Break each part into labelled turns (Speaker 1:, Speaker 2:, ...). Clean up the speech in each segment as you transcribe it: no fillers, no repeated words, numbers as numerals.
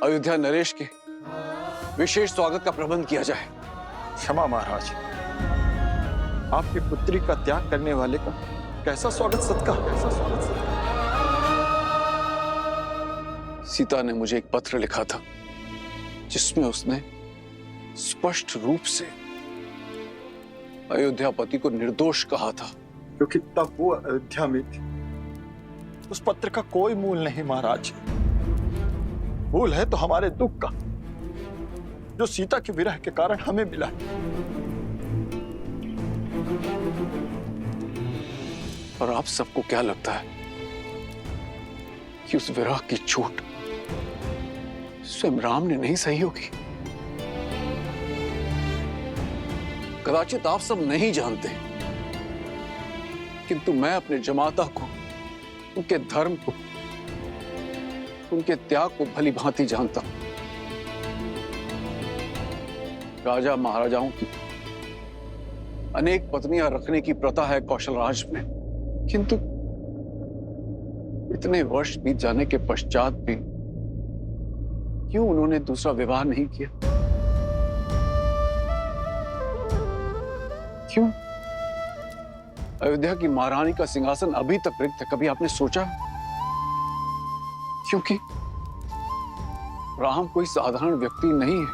Speaker 1: अयोध्या नरेश के विशेष स्वागत का प्रबंध किया जाए।
Speaker 2: क्षमा महाराज, आपकी पुत्री का त्याग करने वाले का कैसा स्वागत सत्कार, कैसा स्वागत सत्कार।
Speaker 1: सीता ने मुझे एक पत्र लिखा था जिसमें उसने स्पष्ट रूप से अयोध्यापति को निर्दोष कहा था।
Speaker 2: क्योंकि तब वो अयोध्या में थी। उस पत्र का कोई मूल नहीं महाराज। मूल है तो हमारे दुख का, जो सीता के विरह के कारण हमें मिला है।
Speaker 1: और आप सबको क्या लगता है कि उस विरह की चोट स्वयं राम ने नहीं सही होगी? कदाचित आप सब नहीं जानते, किंतु मैं अपने जमाता को, उनके धर्म को, उनके त्याग को भली भांति जानता हूं। राजा महाराजाओं की अनेक पत्नियां रखने की प्रथा है कौशलराज में, किंतु इतने वर्ष बीत जाने के पश्चात भी क्यों उन्होंने दूसरा विवाह नहीं किया? क्यों अयोध्या की महारानी का सिंहासन अभी तक रिक्त है? कभी आपने सोचा? क्योंकि राम कोई साधारण व्यक्ति नहीं है।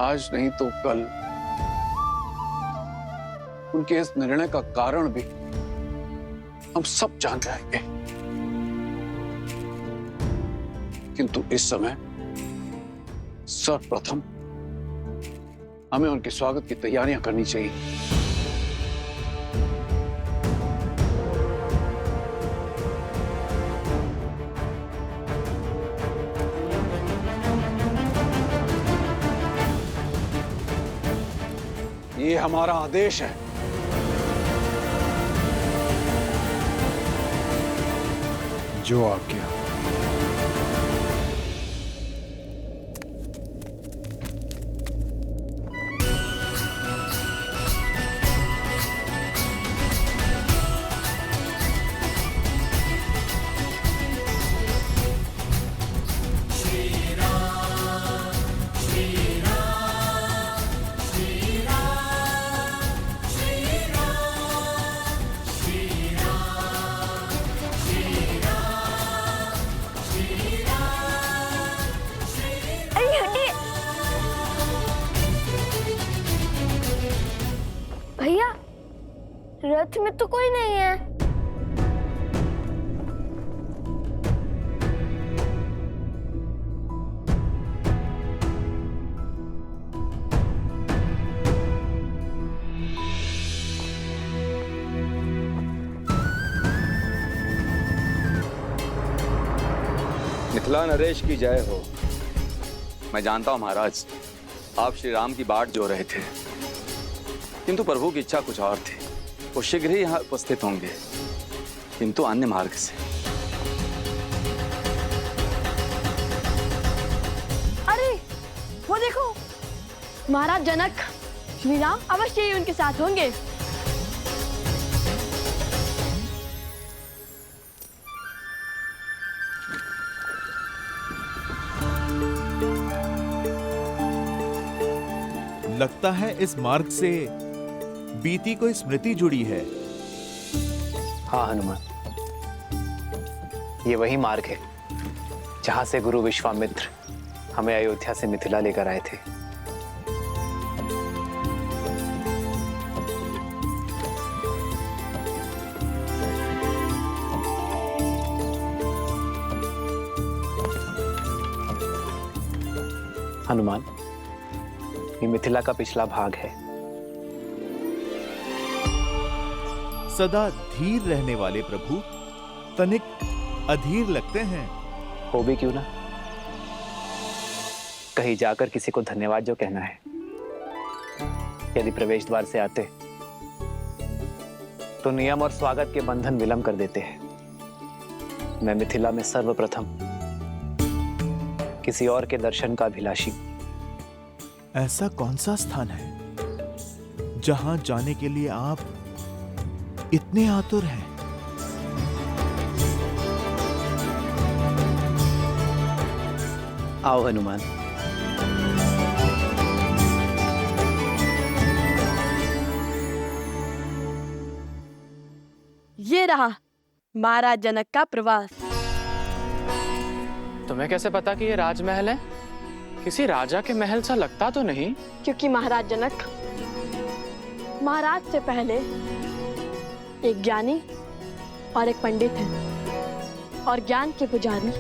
Speaker 1: आज नहीं तो कल उनके इस निर्णय का कारण भी हम सब जान जाएंगे, किंतु इस समय सर्वप्रथम हमें उनके स्वागत की तैयारियां करनी चाहिए। ये हमारा आदेश है।
Speaker 2: जो आज्ञा।
Speaker 3: भैया, रथ में तो कोई नहीं है।
Speaker 4: मिथिला नरेश की जय हो। मैं जानता हूं महाराज, आप श्री राम की बाट जो रहे थे, किंतु प्रभु की इच्छा कुछ और थी। वो शीघ्र ही यहाँ उपस्थित होंगे, किंतु अन्य मार्ग से।
Speaker 3: अरे वो देखो, महाराज जनक श्री राम अवश्य ही उनके साथ होंगे।
Speaker 5: लगता है इस मार्ग से बीती कोई स्मृति जुड़ी है।
Speaker 6: हाँ हनुमान, ये वही मार्ग है जहां से गुरु विश्वामित्र हमें अयोध्या से मिथिला लेकर आए थे। हनुमान, ये मिथिला का पिछला भाग है।
Speaker 5: सदा धीर रहने वाले प्रभु तनिक अधीर लगते हैं।
Speaker 6: हो भी क्यों ना, कहीं जाकर किसी को धन्यवाद जो कहना है। यदि प्रवेश द्वार से आते तो नियम और स्वागत के बंधन विलंब कर देते हैं। मैं मिथिला में सर्वप्रथम किसी और के दर्शन का अभिलाषी।
Speaker 5: ऐसा कौन सा स्थान है जहां जाने के लिए आप इतने आतुर हैं?
Speaker 6: आओ हनुमान।
Speaker 3: ये रहा महाराज जनक का प्रवास।
Speaker 7: तुम्हें कैसे पता कि ये राजमहल है? किसी राजा के महल सा लगता तो नहीं।
Speaker 3: क्योंकि महाराज जनक महाराज से पहले एक ज्ञानी और एक पंडित है, और ज्ञान के पुजारी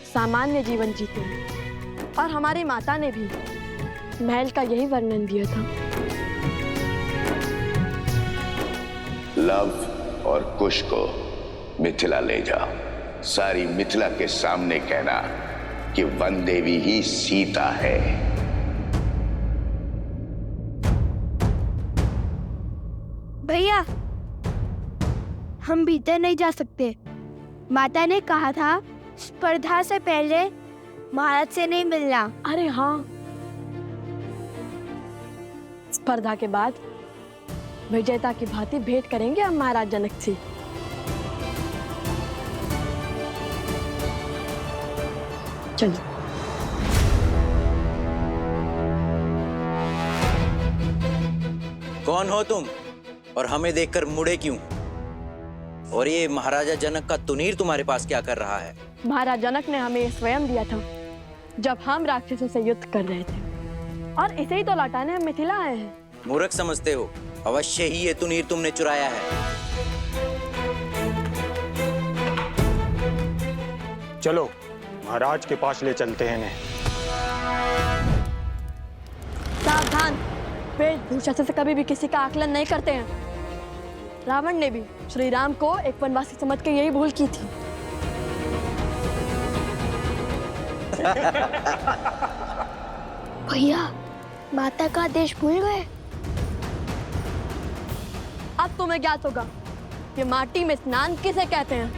Speaker 3: सामान्य जीवन जीते हैं। और हमारी माता ने भी महल का यही वर्णन दिया था।
Speaker 8: लव और कुश को मिथिला ले जाओ। सारी मिथिला के सामने कहना कि वन देवी ही सीता है।
Speaker 9: भैया, हम भीतर नहीं जा सकते। माता ने कहा था स्पर्धा से पहले महाराज से नहीं मिलना।
Speaker 3: अरे हाँ, स्पर्धा के बाद विजेता की भांति भेंट करेंगे हम महाराज जनक से। चलिए।
Speaker 10: कौन हो तुम और हमें देखकर मुड़े क्यों? और ये महाराजा जनक का तुनीर तुम्हारे पास क्या कर रहा है?
Speaker 3: महाराज जनक ने हमें स्वयं दिया था जब हम राक्षसों से युद्ध कर रहे थे, और इसे ही तो लौटाने हम मिथिला आए हैं।
Speaker 10: मूर्ख समझते हो? अवश्य ही ये तुनीर तुमने चुराया है।
Speaker 2: चलो महाराज के पास ले चलते हैं इन्हें।
Speaker 3: सावधान, वेशभूषा से कभी भी किसी का आकलन नहीं करते हैं। रावण ने भी श्री राम को एक वनवासी समझ के यही भूल की थी।
Speaker 9: भैया, माता का आदेश भूल गए?
Speaker 3: अब तुम्हें ज्ञात होगा कि माटी में स्नान किसे कहते हैं।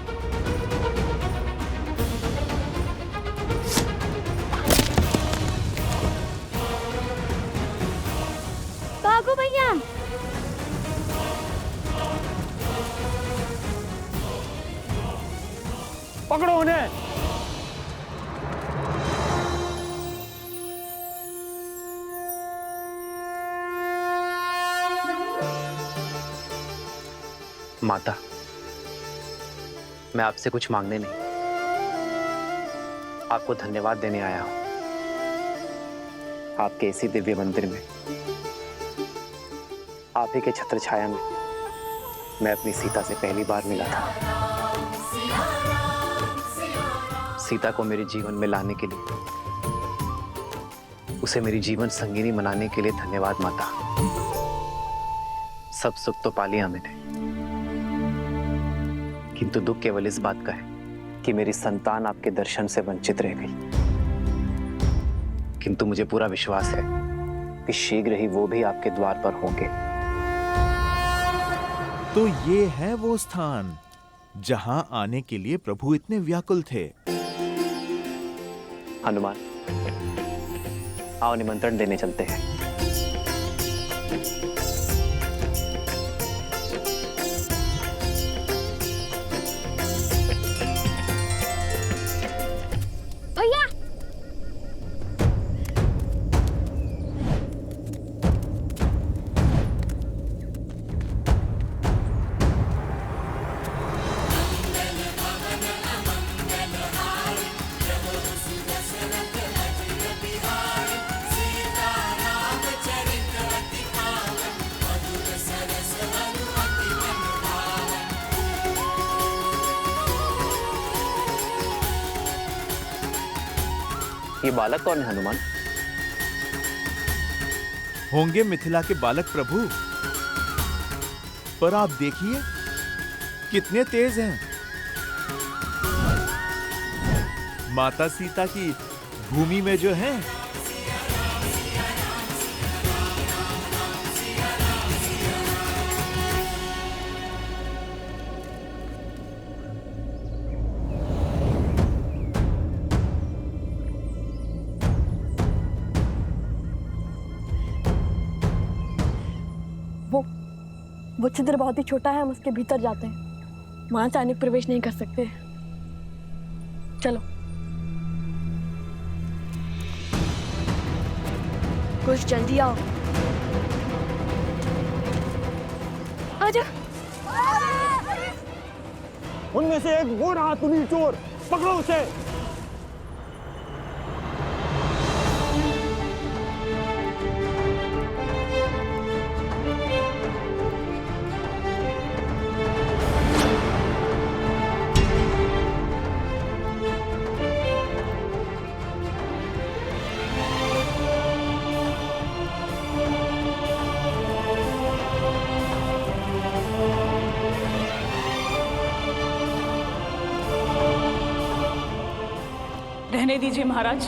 Speaker 9: भागो भैया।
Speaker 7: पकड़ो उन्हें।
Speaker 6: माता, मैं आपसे कुछ मांगने नहीं, आपको धन्यवाद देने आया हूं। आपके इसी दिव्य मंदिर में, आप ही के छत्र छाया में मैं अपनी सीता से पहली बार मिला था। सीता को मेरे जीवन में लाने के लिए, उसे मेरी जीवन संगिनी बनाने के लिए धन्यवाद माता। सब सुख तो पा लिया मैंने, किंतु दुख केवल इस बात का है कि मेरी संतान आपके दर्शन से वंचित रह गई। किंतु मुझे पूरा विश्वास है कि शीघ्र ही वो भी आपके द्वार पर होंगे।
Speaker 5: तो ये है वो स्थान जहां आने के लिए प्रभु इतने व्याकुल थे।
Speaker 6: हनुमान, आओ निमंत्रण देने चलते हैं।
Speaker 9: भैया,
Speaker 6: ये बालक कौन है हनुमान?
Speaker 5: होंगे मिथिला के बालक प्रभु, पर आप देखिए कितने तेज हैं। माता सीता की भूमि में जो है,
Speaker 3: वो छिद्र बहुत ही छोटा है, हम उसके भीतर जाते हैं। वहां सैनिक प्रवेश नहीं कर सकते। चलो। कुछ जल्दी आओ। आजा।
Speaker 2: उनमें से एक वो रहा तुनीर चोर, पकड़ो उसे।
Speaker 11: रहने दीजिए महाराज।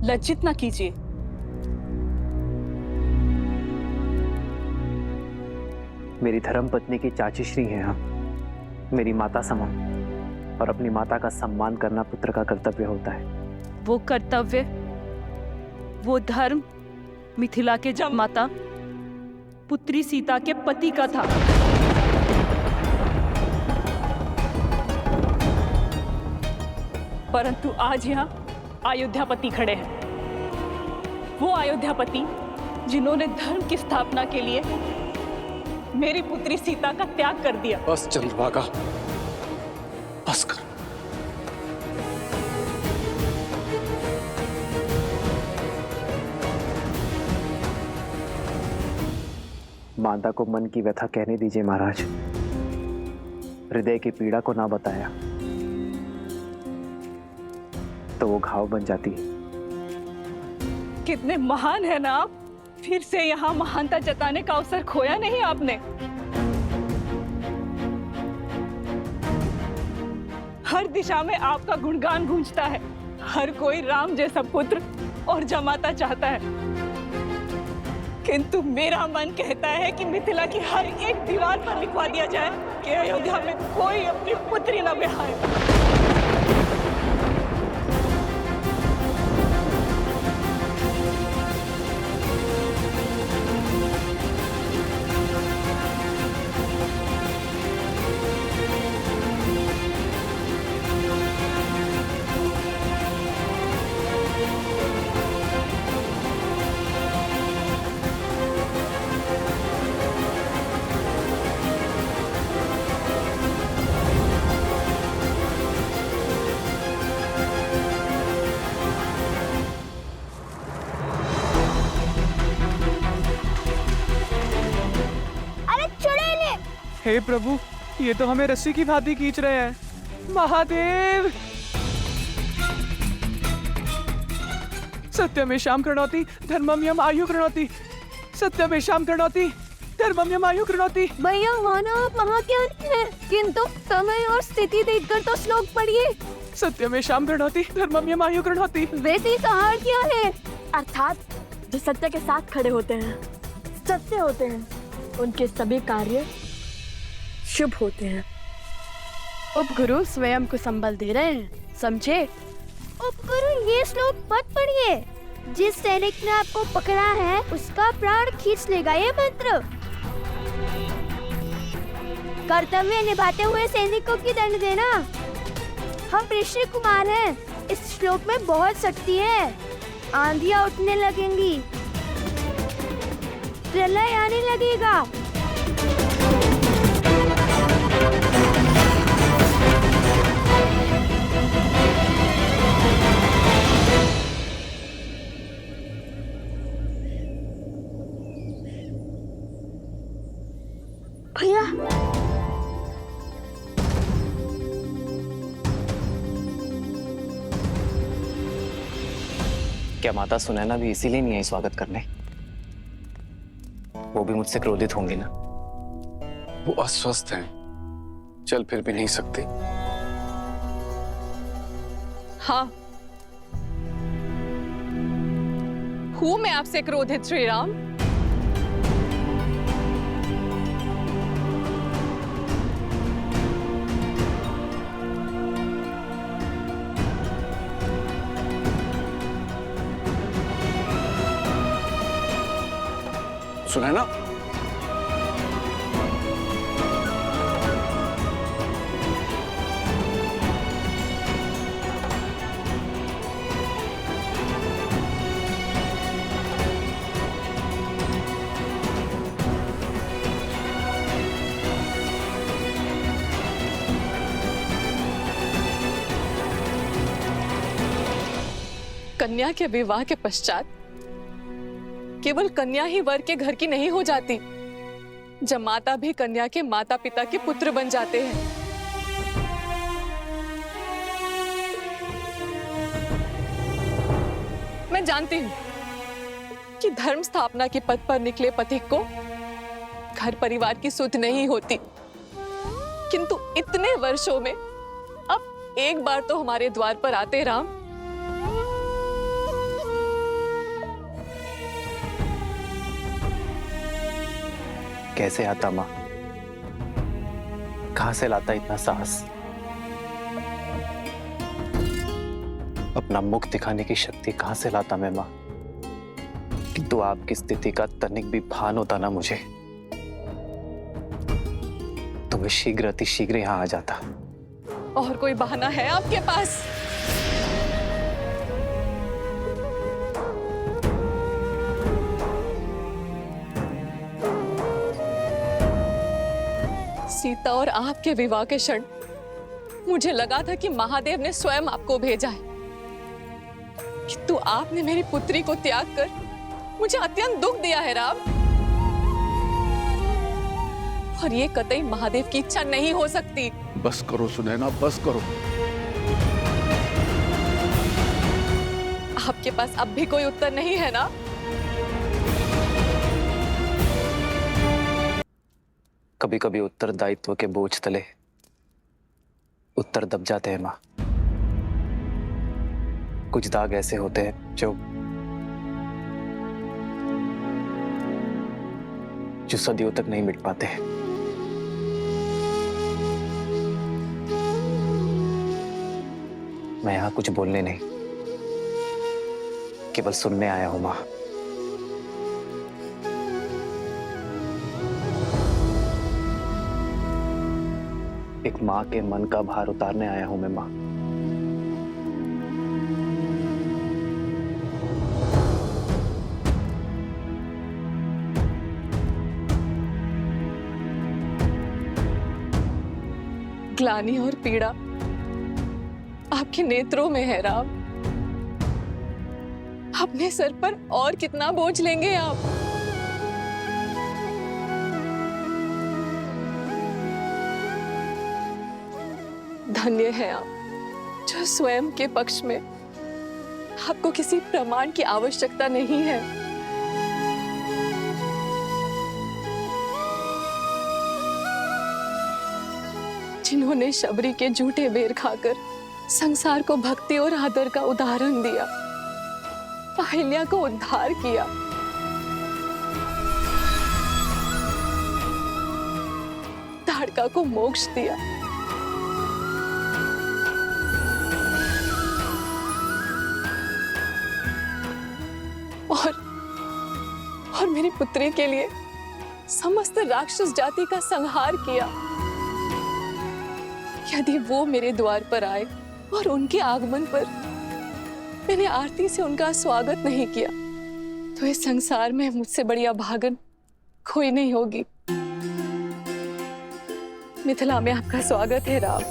Speaker 11: लज्जित ना कीजिए।
Speaker 6: मेरी धर्म पत्नी की चाची श्री हैं आप, मेरी माता समान, और अपनी माता का सम्मान करना पुत्र का कर्तव्य होता है।
Speaker 11: वो कर्तव्य, वो धर्म मिथिला के जमाता पुत्री सीता के पति का था। परंतु आज यहाँ अयोध्यापति खड़े हैं, वो अयोध्यापति जिन्होंने धर्म की स्थापना के लिए मेरी पुत्री सीता का त्याग कर दिया।
Speaker 1: बस चंद्रभागा, बस कर।
Speaker 6: माता को मन की व्यथा कहने दीजिए महाराज, हृदय की पीड़ा को ना बताया तो वो घाव बन जाती है।
Speaker 11: कितने महान है ना आप, फिर से यहाँ महानता जताने का अवसर खोया नहीं आपने। हर दिशा में आपका गुणगान गूंजता है, हर कोई राम जैसा पुत्र और जमाता चाहता है, किंतु मेरा मन कहता है कि मिथिला की हर एक दीवार पर लिखवा दिया जाए कि अयोध्या में कोई अपनी पुत्री न ब्याहे।
Speaker 7: हे प्रभु, ये तो हमें रस्सी की भांति खींच रहे हैं। महादेव! सत्यमेषां कृणोति धर्मम्यम आयु कृणोति, सत्यमेषां कृणोति धर्मम्यम आयु कृणोति।
Speaker 9: भैया माना आप महाज्ञानी हैं, किंतु समय और स्थिति देखकर तो श्लोक पढ़िए।
Speaker 7: सत्यमेषां कृणोति धर्मम्यम आयु कृणोति।
Speaker 9: वैसे इसका क्या है?
Speaker 3: अर्थात जो सत्य के साथ खड़े होते हैं, सत्य होते हैं, उनके सभी कार्य शुभ होते हैं। उपगुरु स्वयं को संबल दे रहे हैं, समझे?
Speaker 9: उपगुरु ये श्लोक मत पढ़िए। जिस सैनिक ने आपको पकड़ा है उसका प्राण खींच लेगा ये मंत्र। कर्तव्य निभाते हुए सैनिकों की दंड देना। हम ऋषि कुमार हैं, इस श्लोक में बहुत शक्ति है। आंधियां उठने लगेंगी, प्रलय आने लगेगा। भैया
Speaker 6: क्या माता सुनैना भी इसीलिए नहीं आई स्वागत करने? वो भी मुझसे क्रोधित होंगी ना?
Speaker 1: वो अस्वस्थ हैं, चल फिर भी नहीं सकते।
Speaker 11: हाँ, हूं मैं आपसे क्रोधित श्री राम।
Speaker 1: सुनैना,
Speaker 11: कन्या के विवाह के पश्चात केवल कन्या ही वर के घर की नहीं हो जाती, जमाता भी कन्या के माता पिता के पुत्र बन जाते हैं। मैं जानती हूं कि धर्म स्थापना के पद पर निकले पथिक को घर परिवार की सुध नहीं होती, किंतु इतने वर्षों में अब एक बार तो हमारे द्वार पर आते राम।
Speaker 6: कैसे आता माँ? कहां से लाता इतना साहस? अपना मुख दिखाने की शक्ति कहां से लाता मैं माँ? किंतु आपकी स्थिति का तनिक भी भान होता ना मुझे, तो मैं शीघ्र अतिशीघ्र यहां आ जाता।
Speaker 11: और कोई बहाना है आपके पास? सीता और आपके विवाह के क्षण मुझे लगा था कि महादेव ने स्वयं आपको भेजा है, किंतु आपने मेरी पुत्री को त्याग कर मुझे अत्यंत दुख दिया है राम। और ये कतई महादेव की इच्छा नहीं हो सकती।
Speaker 1: बस करो सुनैना, बस करो।
Speaker 11: आपके पास अब भी कोई उत्तर नहीं है ना?
Speaker 6: कभी कभी उत्तरदायित्व के बोझ तले उत्तर दब जाते हैं माँ। कुछ दाग ऐसे होते हैं जो सदियों तक नहीं मिट पाते हैं। मैं यहां कुछ बोलने नहीं, केवल सुनने आया हूं माँ। एक माँ के मन का भार उतारने आया हूं मैं माँ।
Speaker 11: ग्लानि और पीड़ा आपके नेत्रों में है राम। अपने सर पर और कितना बोझ लेंगे आप? धन्य है आप जो स्वयं के पक्ष में आपको किसी प्रमाण की आवश्यकता नहीं है। जिन्होंने शबरी के झूठे बेर खाकर संसार को भक्ति और आदर का उदाहरण दिया, अहिल्या को उद्धार किया, ताड़का को मोक्ष दिया, और मेरी पुत्री के लिए समस्त राक्षस जाति का संहार किया। यदि वो मेरे द्वार पर आए और उनके आगमन पर मैंने आरती से उनका स्वागत नहीं किया, तो इस संसार में मुझसे बड़ी अभागन कोई नहीं होगी। मिथिला में आपका स्वागत है राम।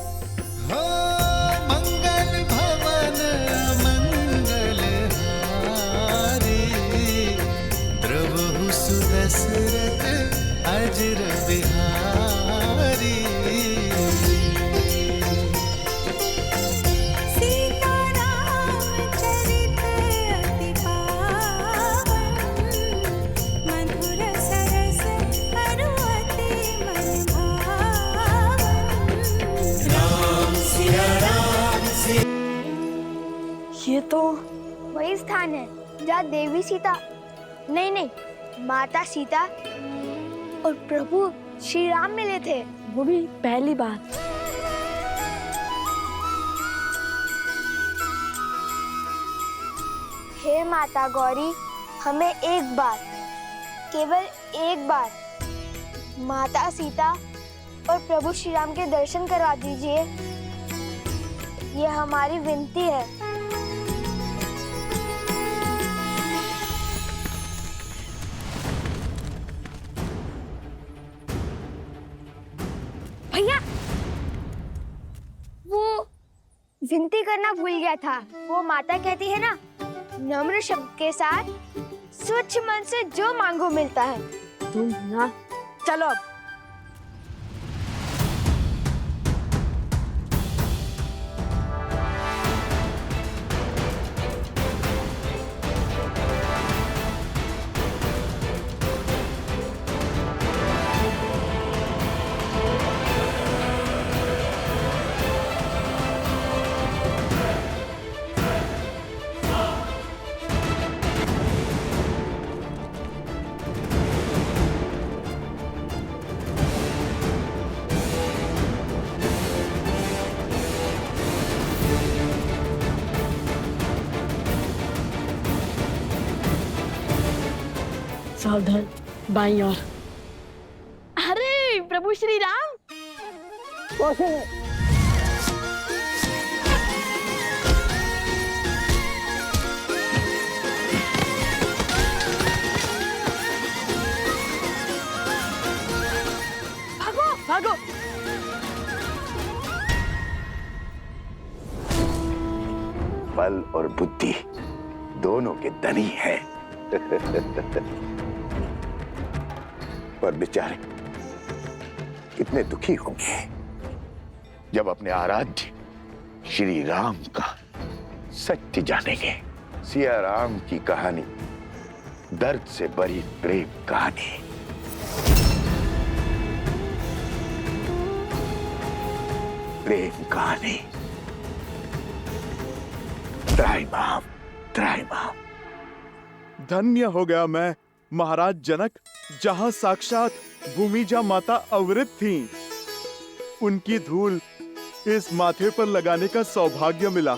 Speaker 12: मंगल भवन मंगल हारी, द्रवहु सुदशरथ अजर बिहारी।
Speaker 9: ये तो वही स्थान है जहाँ देवी सीता, नहीं, माता सीता और प्रभु श्री राम मिले थे।
Speaker 3: वो भी पहली बार।
Speaker 9: हे माता गौरी, हमें एक बार, केवल एक बार माता सीता और प्रभु श्री राम के दर्शन करवा दीजिए। ये हमारी विनती है। भैया, वो विनती करना भूल गया था। वो माता कहती है ना नम्र शब्द के साथ स्वच्छ मन से जो मांगो मिलता है।
Speaker 3: तुम ना, चलो अब। सावधान, बाईं ओर। अरे प्रभु श्री राम, भागो भागो।
Speaker 8: बल और बुद्धि दोनों के धनी हैं। पर बेचारे कितने दुखी होंगे जब अपने आराध्य श्री राम का सत्य जानेंगे। सिया राम की कहानी दर्द से भरी प्रेम कहानी। प्रेम कहानी। त्राहिमाम, त्राहिमाम।
Speaker 5: धन्य हो गया मैं महाराज जनक, जहां साक्षात भूमिजा माता अवृत थीं। उनकी धूल इस माथे पर लगाने का सौभाग्य मिला।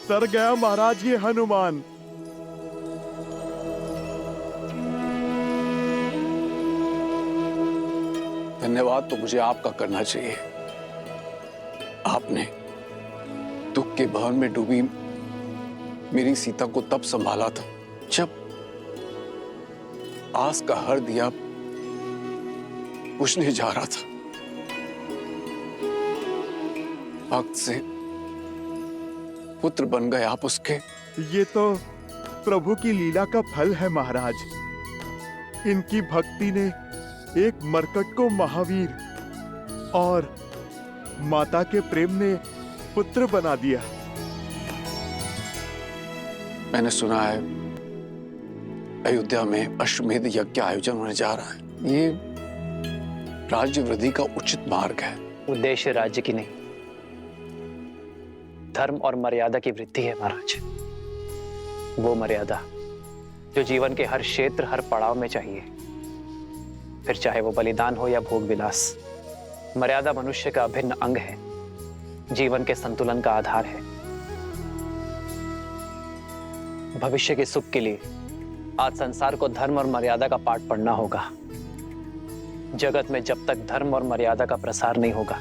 Speaker 5: तर गया महाराज ये हनुमान।
Speaker 1: धन्यवाद तो मुझे आपका करना चाहिए। आपने दुख के भवन में डूबी मेरी सीता को तब संभाला था जब आस का हर दिया बुझने जा रहा था। भक्त से पुत्र बन गए आप उसके।
Speaker 5: ये तो प्रभु की लीला का फल है महाराज। इनकी भक्ति ने एक मरकट को महावीर और माता के प्रेम ने पुत्र बना दिया।
Speaker 1: मैंने सुना है अयोध्या में अश्वमेध यज्ञ का आयोजन होने जा रहा है। ये राज्य वृद्धि का उचित मार्ग है।
Speaker 6: उद्देश्य राज्य की नहीं, धर्म और मर्यादा की वृद्धि है महाराज। वो मर्यादा जो जीवन के हर क्षेत्र, हर पड़ाव में चाहिए, फिर चाहे वो बलिदान हो या भोग विलास। मर्यादा मनुष्य का अभिन्न अंग है, जीवन के संतुलन का आधार है। भविष्य के सुख के लिए आज संसार को धर्म और मर्यादा का पाठ पढ़ना होगा। जगत में जब तक धर्म और मर्यादा का प्रसार नहीं होगा,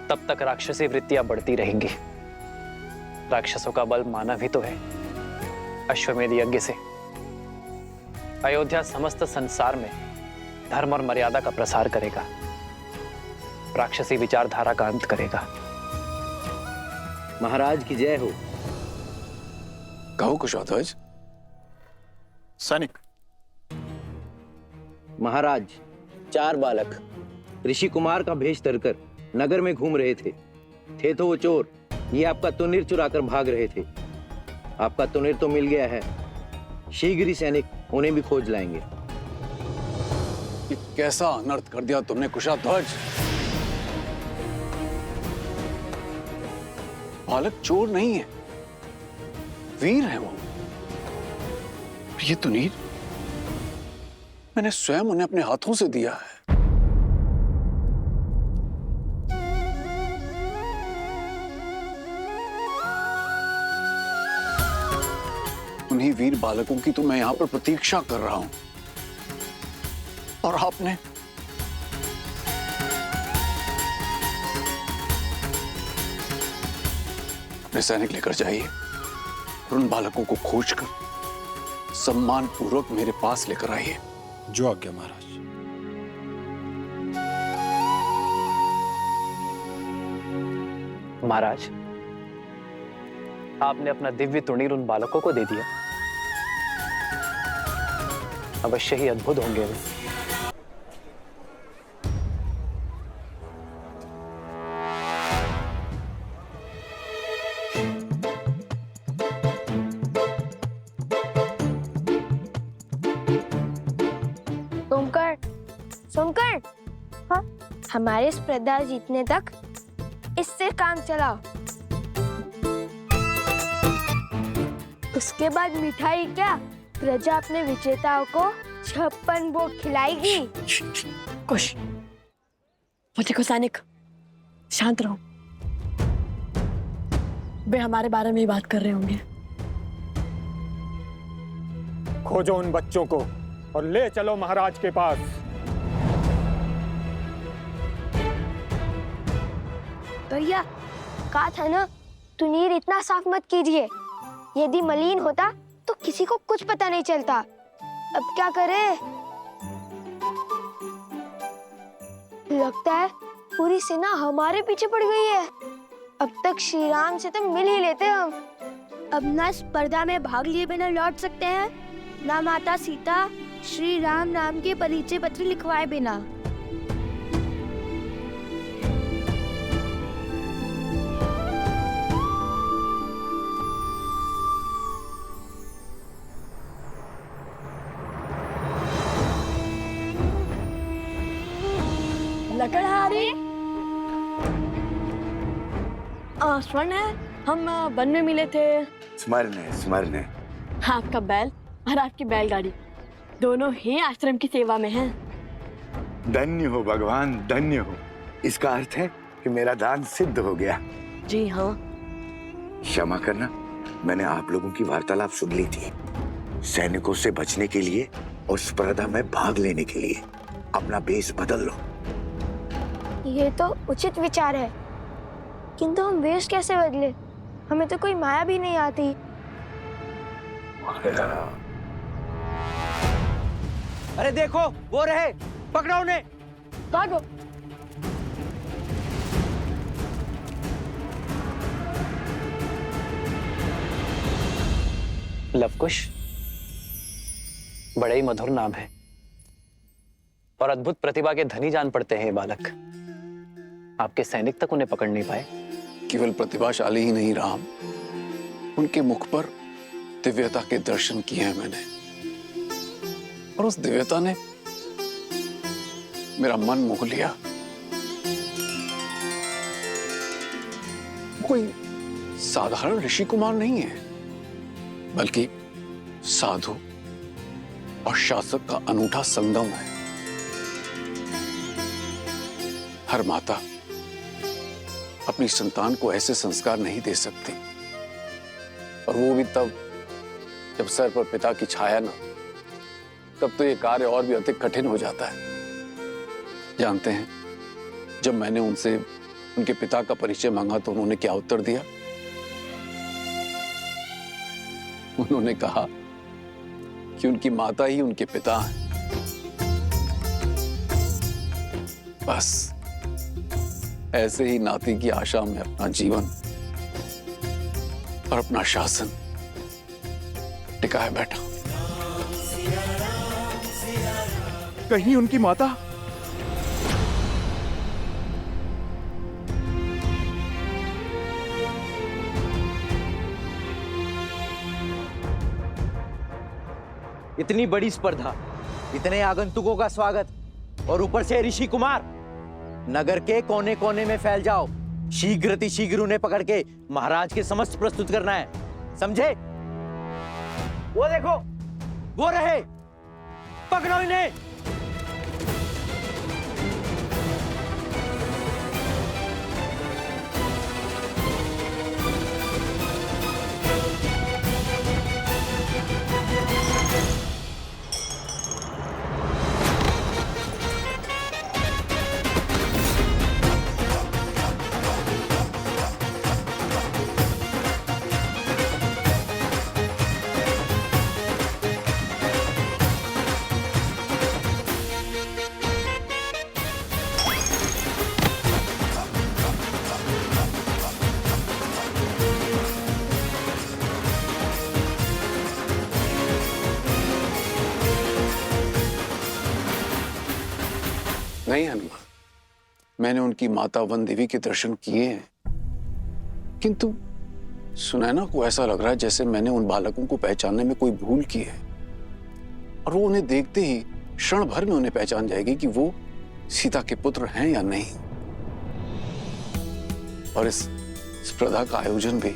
Speaker 6: तब तक राक्षसी वृत्तियां बढ़ती रहेंगी। राक्षसों का बल मानव ही तो है। अश्वमेध यज्ञ से अयोध्या समस्त संसार में धर्म और मर्यादा का प्रसार करेगा, राक्षसी विचारधारा का अंत करेगा।
Speaker 10: महाराज की जय हो।
Speaker 1: कहो कुशध्वज।
Speaker 2: सैनिक।
Speaker 10: महाराज, 4 बालक ऋषि कुमार का भेष धरकर नगर में घूम रहे थे तो वो चोर ये आपका तुनीर चुराकर भाग रहे थे। आपका तुनीर तो मिल गया है, शीघ्र ही सैनिक उन्हें भी खोज लाएंगे।
Speaker 1: ये कैसा अनर्थ कर दिया तुमने कुशध्वज। बालक चोर नहीं है, वीर है वो। ये तुनीर मैंने स्वयं उन्हें अपने हाथों से दिया है। उन्हीं वीर बालकों की तो मैं यहां पर प्रतीक्षा कर रहा हूं, और आपने अपने सैनिक लेकर जाइए और उन बालकों को खोजकर सम्मान पूर्वक मेरे पास लेकर आइए।
Speaker 13: जो आज्ञा महाराज।
Speaker 6: महाराज, आपने अपना दिव्य तुणीर उन बालकों को दे दिया, अवश्य ही अद्भुत होंगे वे।
Speaker 9: सुनकर हाँ, हमारे स्पर्धा जीतने तक इससे काम चलाओ। उसके बाद मिठाई क्या, प्रजा अपने विजेताओं को 56 भोग खिलाएगी।
Speaker 3: कुश, मुझे को सैनिक, शांत रहो। वे हमारे बारे में ही बात कर रहे होंगे।
Speaker 13: खोजो उन बच्चों को और ले चलो महाराज के पास।
Speaker 9: भैया, कहा था ना, तुनीर इतना साफ मत कीजिए। यदि मलिन होता तो किसी को कुछ पता नहीं चलता। अब क्या करें? लगता है पूरी सेना हमारे पीछे पड़ गई है। अब तक श्री राम से तो मिल ही लेते हम। अब ना स्पर्धा में भाग लिए बिना लौट सकते हैं, ना माता सीता श्री राम नाम के परिचय पत्र लिखवाए बिना।
Speaker 3: लकड़हारी, स्वर्ण है, हम वन में मिले थे।
Speaker 8: स्मरण है, स्मरण है।
Speaker 3: आपका बैल और आपकी बैलगाड़ी दोनों ही आश्रम की सेवा में हैं।
Speaker 8: धन्य हो भगवान, धन्य हो। इसका अर्थ है कि मेरा दान सिद्ध हो गया।
Speaker 3: जी हाँ।
Speaker 8: क्षमा करना, मैंने आप लोगों की वार्तालाप सुन ली थी। सैनिकों से बचने के लिए और स्पर्धा में भाग लेने के लिए अपना बेस बदल लो।
Speaker 9: ये तो उचित विचार है, किंतु हम वेश कैसे बदले? हमें तो कोई माया भी नहीं आती।
Speaker 10: अरे देखो, वो रहे, पकड़ो उन्हें।
Speaker 3: भागो।
Speaker 6: लवकुश, बड़े ही मधुर नाम है और अद्भुत प्रतिभा के धनी जान पड़ते हैं ये बालक। आपके सैनिक तक उन्हें पकड़ नहीं पाए।
Speaker 1: केवल प्रतिभाशाली ही नहीं राम, उनके मुख पर दिव्यता के दर्शन किए हैं मैंने, और उस दिव्यता ने मेरा मन मोह लिया। कोई साधारण ऋषि कुमार नहीं है, बल्कि साधु और शासक का अनूठा संगम है। हर माता अपनी संतान को ऐसे संस्कार नहीं दे सकती, और वो भी तब जब सर पर पिता की छाया न, तब तो ये कार्य और भी अधिक कठिन हो जाता है। जानते हैं, जब मैंने उनसे उनके पिता का परिचय मांगा तो उन्होंने क्या उत्तर दिया? उन्होंने कहा कि उनकी माता ही उनके पिता हैं। बस ऐसे ही नाती की आशा में अपना जीवन और अपना शासन टिकाए बैठा।
Speaker 5: कहीं उनकी माता?
Speaker 10: इतनी बड़ी स्पर्धा, इतने आगंतुकों का स्वागत, और ऊपर से ऋषि कुमार। नगर के कोने कोने में फैल जाओ, शीघ्र उन्हें पकड़ के महाराज के समस्त प्रस्तुत करना है, समझे? वो देखो, वो रहे, पकड़ो इन्हें।
Speaker 1: नहीं हनुमान, मैंने उनकी माता वन देवी के दर्शन किए हैं, किंतु सुनैना को ऐसा लग रहा है जैसे मैंने उन बालकों को पहचानने में कोई भूल की है, और वो उन्हें देखते ही क्षण भर में उन्हें पहचान जाएगी कि वो सीता के पुत्र हैं या नहीं। और इस स्पर्धा का आयोजन भी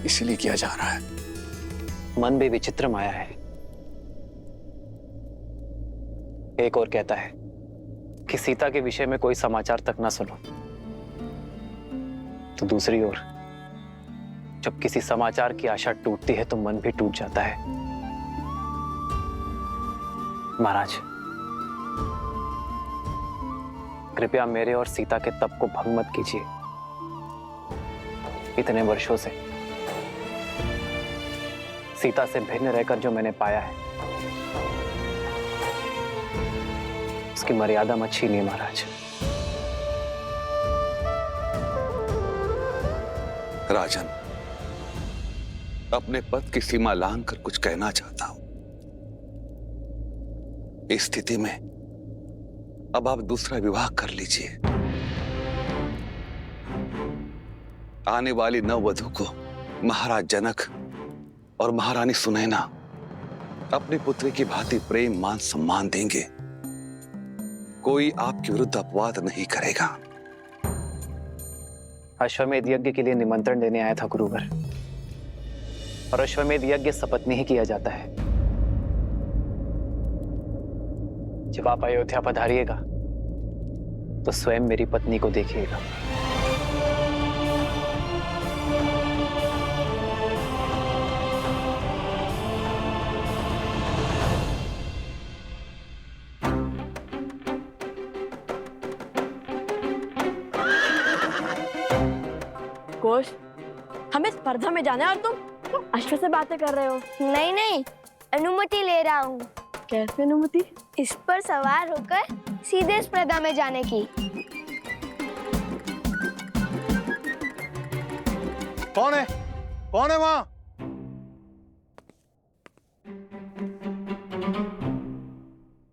Speaker 1: इसीलिए किया जा रहा है।
Speaker 6: मन भी विचित्र माया है। एक और कहता है कि सीता के विषय में कोई समाचार तक ना सुनो, तो दूसरी ओर जब किसी समाचार की आशा टूटती है तो मन भी टूट जाता है। महाराज, कृपया मेरे और सीता के तप को भंग मत कीजिए। इतने वर्षों से सीता से भिन्न रहकर जो मैंने पाया है, उसकी मर्यादा मत छीनिए महाराज।
Speaker 4: राजन, अपने पद की सीमा लांघ कर कुछ कहना चाहता हूं। इस स्थिति में अब आप दूसरा विवाह कर लीजिए। आने वाली नववधू को महाराज जनक और महारानी सुनैना अपनी पुत्री की भांति प्रेम मान सम्मान देंगे। कोई आपके विरुद्ध अपवाद नहीं करेगा।
Speaker 6: अश्वमेध यज्ञ के लिए निमंत्रण देने आया था गुरुवर, और अश्वमेध यज्ञ सपत्नी ही किया जाता है। जब आप अयोध्या पधारिएगा तो स्वयं मेरी पत्नी को देखिएगा।
Speaker 3: घोष, हमें स्पर्धा में जाना है और तुम अश्व से बातें कर रहे हो।
Speaker 9: नहीं नहीं, अनुमति ले रहा हूँ।
Speaker 3: कैसे अनुमति?
Speaker 9: इस पर सवार होकर सीधे स्पर्धा में जाने की।
Speaker 2: कौन है? कौन है वहां?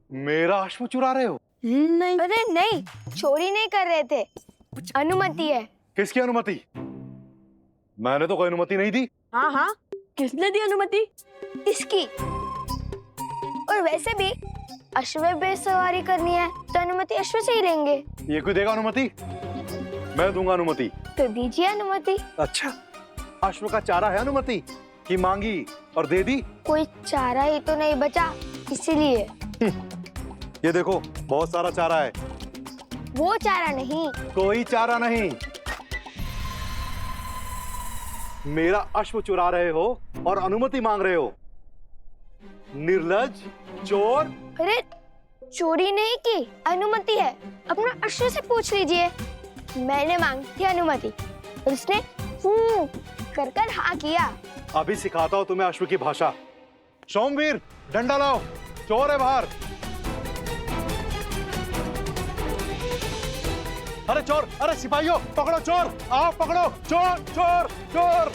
Speaker 2: मेरा अश्व चुरा रहे हो?
Speaker 3: नहीं।
Speaker 9: अरे नहीं, चोरी नहीं कर रहे थे, अनुमति है।
Speaker 2: किसकी अनुमति? मैंने तो कोई अनुमति नहीं दी।
Speaker 3: हाँ हाँ, किसने दी अनुमति?
Speaker 9: इसकी। और वैसे भी अश्व पे सवारी करनी है तो अनुमति अश्व से ही लेंगे।
Speaker 2: ये कोई देगा अनुमति? मैं दूंगा अनुमति।
Speaker 9: तो दीजिए अनुमति।
Speaker 2: अच्छा, अश्व का चारा है अनुमति कि मांगी और दे दी?
Speaker 9: कोई चारा ही तो नहीं बचा, इसीलिए।
Speaker 2: ये देखो, बहुत सारा चारा है।
Speaker 9: वो चारा नहीं।
Speaker 2: कोई चारा नहीं। मेरा अश्व चुरा रहे हो और अनुमति मांग रहे हो। निर्लज्ज, चोर।
Speaker 9: अरे चोरी नहीं की, अनुमति है। अपना अश्व से पूछ लीजिए। मैंने मांगी थी अनुमति और उसने कर कर हाँ किया।
Speaker 2: अभी सिखाता हूं तुम्हें अश्व की भाषा। सोमवीर, डंडा लाओ, चोर है बाहर। अरे चोर, अरे सिपाहियों, पकड़ो चोर, आओ पकड़ो चोर, चोर, चोर।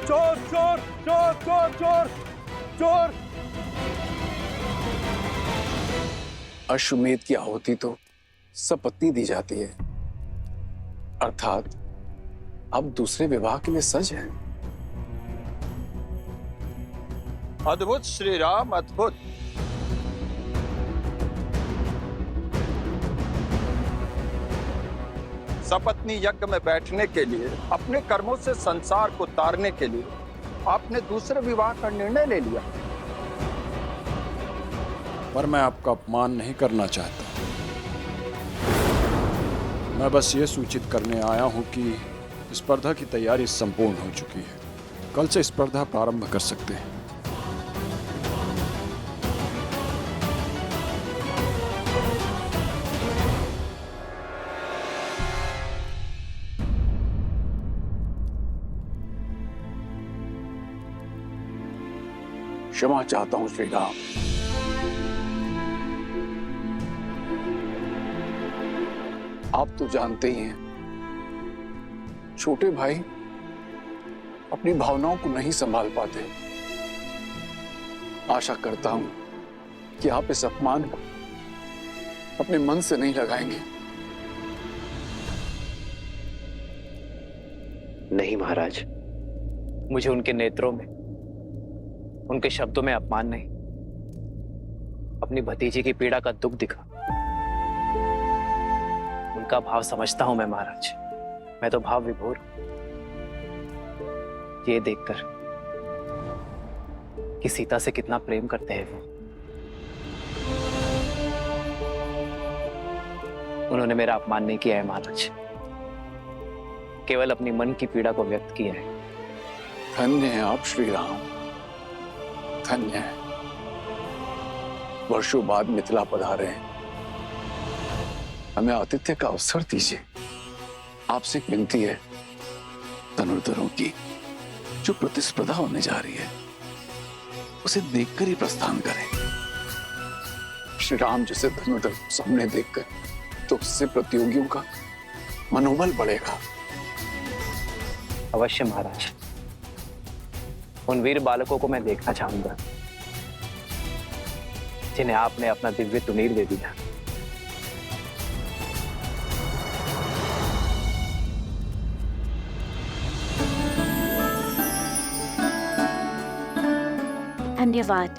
Speaker 2: चोर, चोर, चोर, चोर, चोर, चोर।
Speaker 1: अश्वमेध की आहुति तो सपत्नी दी जाती है, अर्थात अब दूसरे विवाह के लिए सज है।
Speaker 2: अद्भुत श्री राम, अद्भुत। सपत्नी यज्ञ में बैठने के लिए, अपने कर्मों से संसार को तारने के लिए आपने दूसरे विवाह का निर्णय ले लिया।
Speaker 13: पर मैं आपका अपमान नहीं करना चाहता। मैं बस ये सूचित करने आया हूं कि स्पर्धा की तैयारी संपूर्ण हो चुकी है। कल से स्पर्धा प्रारंभ कर सकते हैं।
Speaker 1: क्षमा चाहता हूं श्री राम। आप तो जानते ही हैं, छोटे भाई अपनी भावनाओं को नहीं संभाल पाते। आशा करता हूं कि आप इस अपमान को अपने मन से नहीं लगाएंगे।
Speaker 6: नहीं महाराज, मुझे उनके नेत्रों में, उनके शब्दों में अपमान नहीं, अपनी भतीजी की पीड़ा का दुख दिखा। उनका भाव समझता हूं मैं महाराज, मैं तो भाव विभोर हूं। ये देखकर कि सीता से कितना प्रेम करते हैं वो, उन्होंने मेरा अपमान नहीं किया है महाराज, केवल अपनी मन की पीड़ा को व्यक्त किया है।
Speaker 1: धन्य है आप श्री राम, धन्य है। वर्षों बाद मिथिला पधारे हैं, हमें आतिथ्य का अवसर दीजिए। आपसे एक विनती है, धनुर्धरों की जो प्रतिस्पर्धा होने जा रही है उसे देखकर ही प्रस्थान करें। श्री राम जैसे धनुर्धर सामने देखकर तो उससे प्रतियोगियों का मनोबल बढ़ेगा।
Speaker 6: अवश्य महाराज, उन वीर बालकों को मैं देखना चाहूंगा जिन्हें आपने अपना दिव्य तुनीर दे दिया।
Speaker 14: धन्यवाद।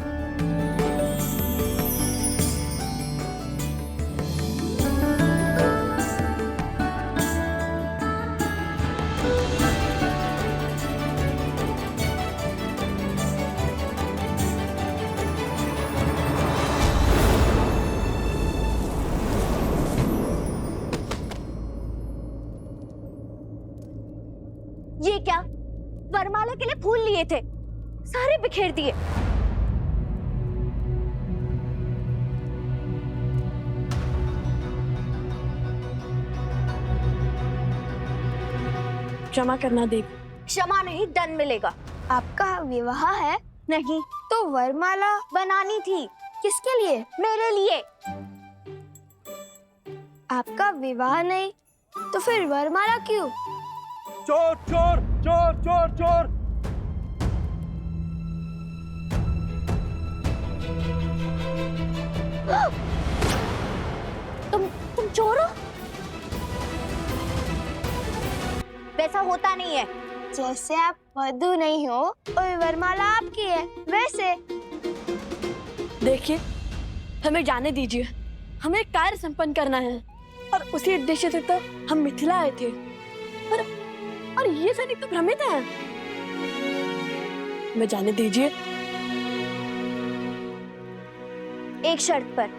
Speaker 9: ये क्या? वरमाला के लिए फूल लिए थे, सारे बिखेर दिए।
Speaker 3: क्षमा करना देवी।
Speaker 9: क्षमा नहीं, दंड मिलेगा। आपका विवाह है? नहीं तो वरमाला बनानी थी। किसके लिए? मेरे लिए। आपका विवाह नहीं तो फिर वरमाला क्यों?
Speaker 5: चोर चोर चोर चोर चोर!
Speaker 9: तुम चोर हो? वैसा होता नहीं है। जैसे आप वधू नहीं हो और वरमाला आपकी है, वैसे।
Speaker 3: देखिए, हमें जाने दीजिए, हमें कार्य संपन्न करना है और उसी उद्देश्य से तो हम मिथिला आए थे। और ये सैनिक तो भ्रमित है। हमें जाने दीजिए।
Speaker 9: एक शर्त पर।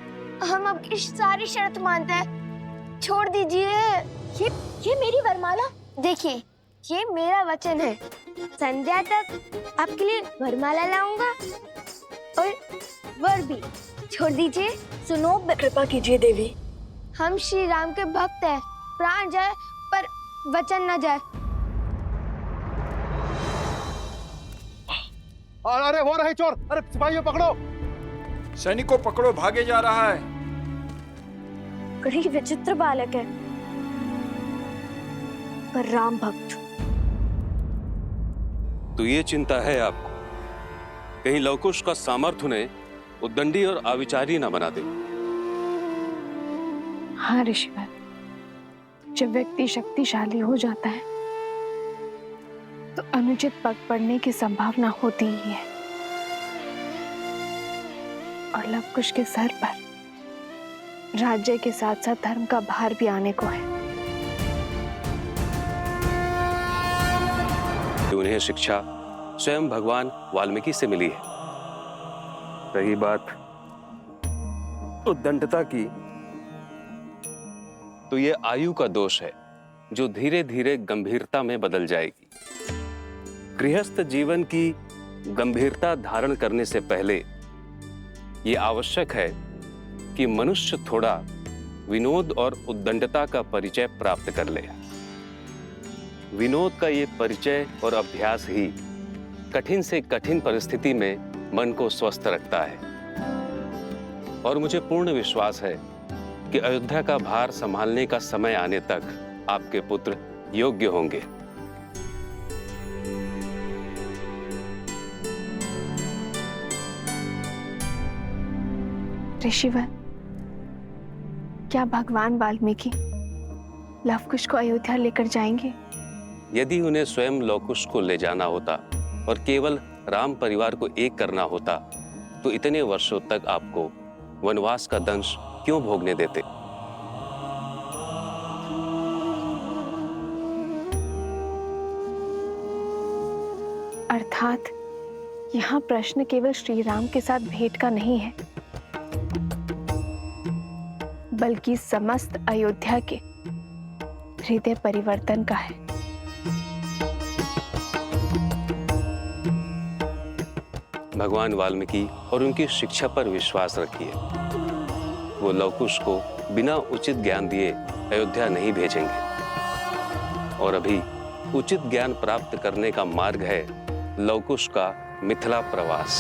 Speaker 9: हम आपकी सारी शर्त मानते हैं, छोड़ दीजिए। ये मेरी वरमाला। देखिए, ये मेरा वचन है, संध्या तक आपके लिए वरमाला लाऊंगा और वर भी। छोड़ दीजिए। सुनो,
Speaker 3: कृपा कीजिए देवी।
Speaker 9: हम श्री राम के भक्त हैं, प्राण जाए पर वचन न जाए।
Speaker 5: अरे वो रहे चोर! अरे सिपाहियों पकड़ो!
Speaker 13: सैनिक को पकड़ो, भागे जा रहा है।
Speaker 9: बड़ी विचित्र बालक है, पर राम भक्त।
Speaker 15: तो ये चिंता है आपको, कहीं लवकुश का सामर्थ्य उन्हें उद्दंडी और आविचारी ना बना दे।
Speaker 14: हाँ ऋषिवर, जब व्यक्ति शक्तिशाली हो जाता है तो अनुचित पग पड़ने की संभावना होती ही है, और लवकुश के सर पर राज्य के साथ साथ धर्म का भार भी आने को है।
Speaker 15: उन्हें शिक्षा स्वयं भगवान वाल्मीकि से मिली है। रही बात उद्दंडता की, तो ये आयु का दोष है जो धीरे धीरे गंभीरता में बदल जाएगी। गृहस्थ जीवन की गंभीरता धारण करने से पहले ये आवश्यक है कि मनुष्य थोड़ा विनोद और उद्दंडता का परिचय प्राप्त कर ले। विनोद का ये परिचय और अभ्यास ही कठिन से कठिन परिस्थिति में मन को स्वस्थ रखता है। और मुझे पूर्ण विश्वास है कि अयोध्या का भार संभालने का समय आने तक आपके पुत्र योग्य होंगे।
Speaker 14: ऋषिवर, क्या भगवान वाल्मीकि लवकुश को अयोध्या लेकर जाएंगे?
Speaker 15: यदि उन्हें स्वयं लवकुश को ले जाना होता और केवल राम परिवार को एक करना होता तो इतने वर्षों तक आपको वनवास का दंश क्यों भोगने देते?
Speaker 14: अर्थात यहाँ प्रश्न केवल श्री राम के साथ भेंट का नहीं है, बल्कि समस्त अयोध्या के हृदय परिवर्तन का है।
Speaker 15: भगवान वाल्मीकि और उनकी शिक्षा पर विश्वास रखिए। वो लवकुश को बिना उचित ज्ञान दिए अयोध्या नहीं भेजेंगे। और अभी उचित ज्ञान प्राप्त करने का मार्ग है लवकुश का मिथिला प्रवास।